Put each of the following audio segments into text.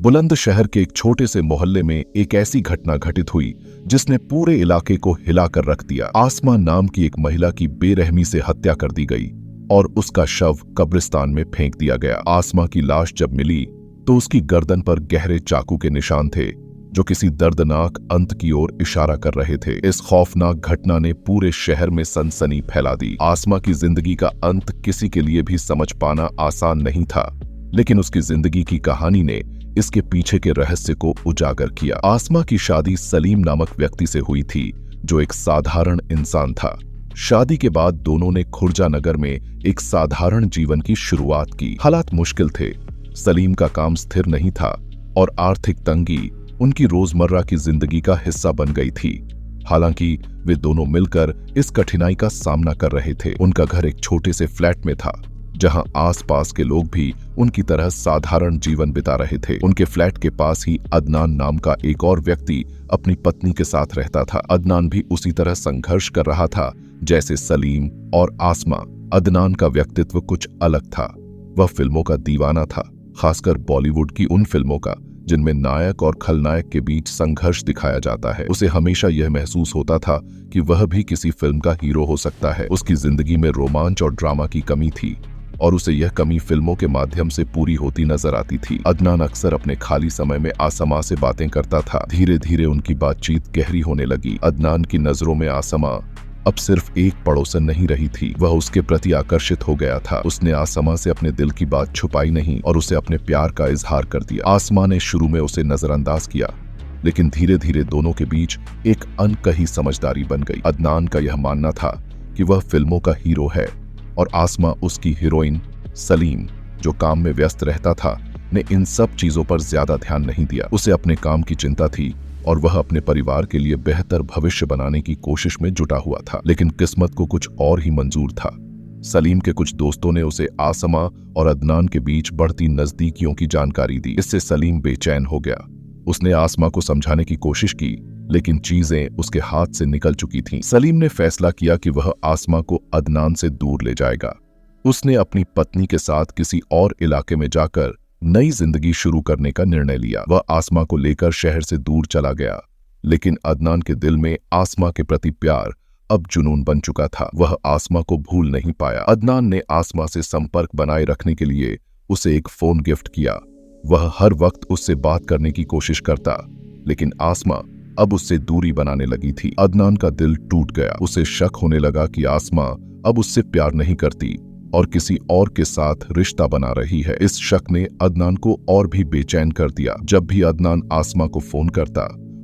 बुलंदशहर के एक छोटे से मोहल्ले में एक ऐसी घटना घटित हुई जिसने पूरे इलाके को हिलाकर रख दिया। आसमा नाम की एक महिला की बेरहमी से हत्या कर दी गई और उसका शव कब्रिस्तान में फेंक दिया गया। आसमा की लाश जब मिली तो उसकी गर्दन पर गहरे चाकू के निशान थे जो किसी दर्दनाक अंत की ओर इशारा कर रहे थे। इस खौफनाक घटना ने पूरे शहर में सनसनी फैला दी। आसमा की जिंदगी का अंत किसी के लिए भी समझ पाना आसान नहीं था, लेकिन उसकी जिंदगी की कहानी ने इसके पीछे के रहस्य को उजागर किया। आसमा की शादी सलीम नामक व्यक्ति से हुई थी जो एक साधारण इंसान था। शादी के बाद दोनों ने खुर्जा नगर में एक साधारण जीवन की शुरुआत की। हालात मुश्किल थे, सलीम का काम स्थिर नहीं था और आर्थिक तंगी उनकी रोजमर्रा की जिंदगी का हिस्सा बन गई थी। हालांकि वे दोनों मिलकर इस कठिनाई का सामना कर रहे थे। उनका घर एक छोटे से फ्लैट में था जहां आसपास के लोग भी उनकी तरह साधारण जीवन बिता रहे थे। उनके फ्लैट के पास ही अदनान नाम का एक और व्यक्ति अपनी पत्नी के साथ रहता था। अदनान भी उसी तरह संघर्ष कर रहा था जैसे सलीम और आसमा। अदनान का व्यक्तित्व कुछ अलग था। वह फिल्मों का दीवाना था, खासकर बॉलीवुड की उन फिल्मों का जिनमें नायक और खलनायक के बीच संघर्ष दिखाया जाता है। उसे हमेशा यह महसूस होता था कि वह भी किसी फिल्म का हीरो हो सकता है। उसकी जिंदगी में रोमांच और ड्रामा की कमी थी और उसे यह कमी फिल्मों के माध्यम से पूरी होती नजर आती थी। अदनान अक्सर अपने खाली समय में आसमा से बातें करता था। धीरे धीरे उनकी बातचीत गहरी होने लगी। अदनान की नजरों में आसमा अब सिर्फ एक पड़ोसन नहीं रही थी, वह उसके प्रति आकर्षित हो गया था। उसने आसमा से अपने दिल की बात छुपाई नहीं और उसे अपने प्यार का इजहार कर दिया। आसमा ने शुरू में उसे नजरअंदाज किया, लेकिन धीरे धीरे दोनों के बीच एक अनकही समझदारी बन गई। अदनान का यह मानना था कि वह फिल्मों का हीरो है और आसमा उसकी हीरोइन। सलीम, जो काम में व्यस्त रहता था, ने इन सब चीजों पर ज्यादा ध्यान नहीं दिया। उसे अपने काम की चिंता थी और वह अपने परिवार के लिए बेहतर भविष्य बनाने की कोशिश में जुटा हुआ था। लेकिन किस्मत को कुछ और ही मंजूर था। सलीम के कुछ दोस्तों ने उसे आसमा और अदनान के बीच बढ़ती नजदीकियों की जानकारी दी। इससे सलीम बेचैन हो गया। उसने आसमा को समझाने की कोशिश की, लेकिन चीजें उसके हाथ से निकल चुकी थीं। सलीम ने फैसला किया कि वह आसमा को अदनान से दूर ले जाएगा। उसने अपनी पत्नी के साथ किसी और इलाके में जाकर नई जिंदगी शुरू करने का निर्णय लिया। वह आसमा को लेकर शहर से दूर चला गया, लेकिन अदनान के दिल में आसमा के प्रति प्यार अब जुनून बन चुका था। वह आसमा को भूल नहीं पाया। अदनान ने आसमा से संपर्क बनाए रखने के लिए उसे एक फोन गिफ्ट किया। वह हर वक्त उससे बात करने की कोशिश करता, लेकिन आसमा अब उससे दूरी बनाने लगी थी। अदनान का दिल टूट गया। उसे शक होने लगा कि आसमा अब उससे प्यार नहीं करती और किसी और के साथ रिश्ता बना रही है। इस शक ने अदनान को और भी बेचैन कर दिया। जब भी अदनान आसमा को फोन करता,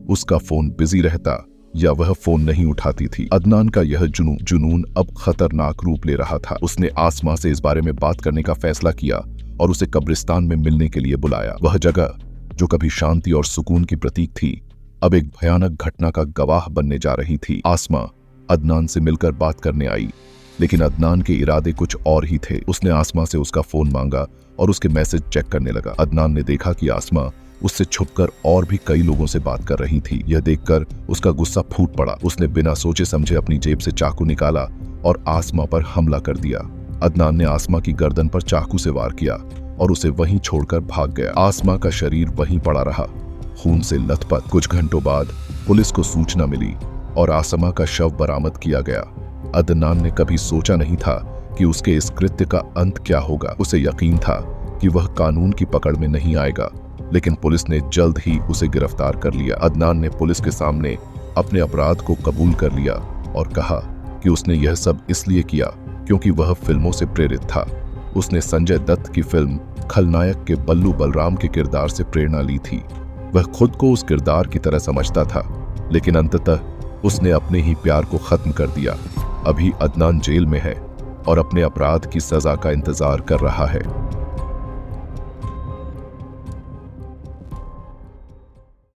उसका फोन बिजी रहता या वह फोन नहीं उठाती थी। अदनान का यह जुनून अब खतरनाक रूप ले रहा था। उसने आसमा से इस बारे में बात करने का फैसला किया और उसे कब्रिस्तान में मिलने के लिए बुलाया। वह जगह, जो कभी शांति और सुकून की प्रतीक थी, अब एक भयानक घटना का गवाह बनने जा रही थी। आसमा अदनान से मिलकर बात करने आई, लेकिन अदनान के इरादे कुछ और ही थे। उसने आसमा से उसका फोन मांगा और उसके मैसेज चेक करने लगा। अदनान ने देखा कि आसमा उससे छुपकर और भी कई लोगों से बात कर रही थी। यह देखकर उसका गुस्सा फूट पड़ा। उसने बिना सोचे समझे अपनी जेब से चाकू निकाला और आसमा पर हमला कर दिया। अदनान ने आसमा की गर्दन पर चाकू से वार किया और उसे वहीं छोड़कर भाग गया। आसमा का शरीर वहीं पड़ा रहा, खून से लथपथ। कुछ घंटों बाद पुलिस को सूचना मिली और आसमा का शव बरामद किया गया। अदनान ने कभी सोचा नहीं था कि उसके इस कृत्य का अंत क्या होगा। उसे यकीन था कि वह कानून की पकड़ में नहीं आएगा, लेकिन पुलिस ने जल्द ही उसे गिरफ्तार कर लिया। अदनान ने पुलिस के सामने अपने अपराध को कबूल कर लिया और कहा कि उसने यह सब इसलिए किया क्योंकि वह फिल्मों से प्रेरित था। उसने संजय दत्त की फिल्म खलनायक के बल्लू बलराम के किरदार से प्रेरणा ली थी। वह खुद को उस किरदार की तरह समझता था, लेकिन अंततः उसने अपने ही प्यार को खत्म कर दिया। अभी अदनान जेल में है और अपने अपराध की सजा का इंतजार कर रहा है।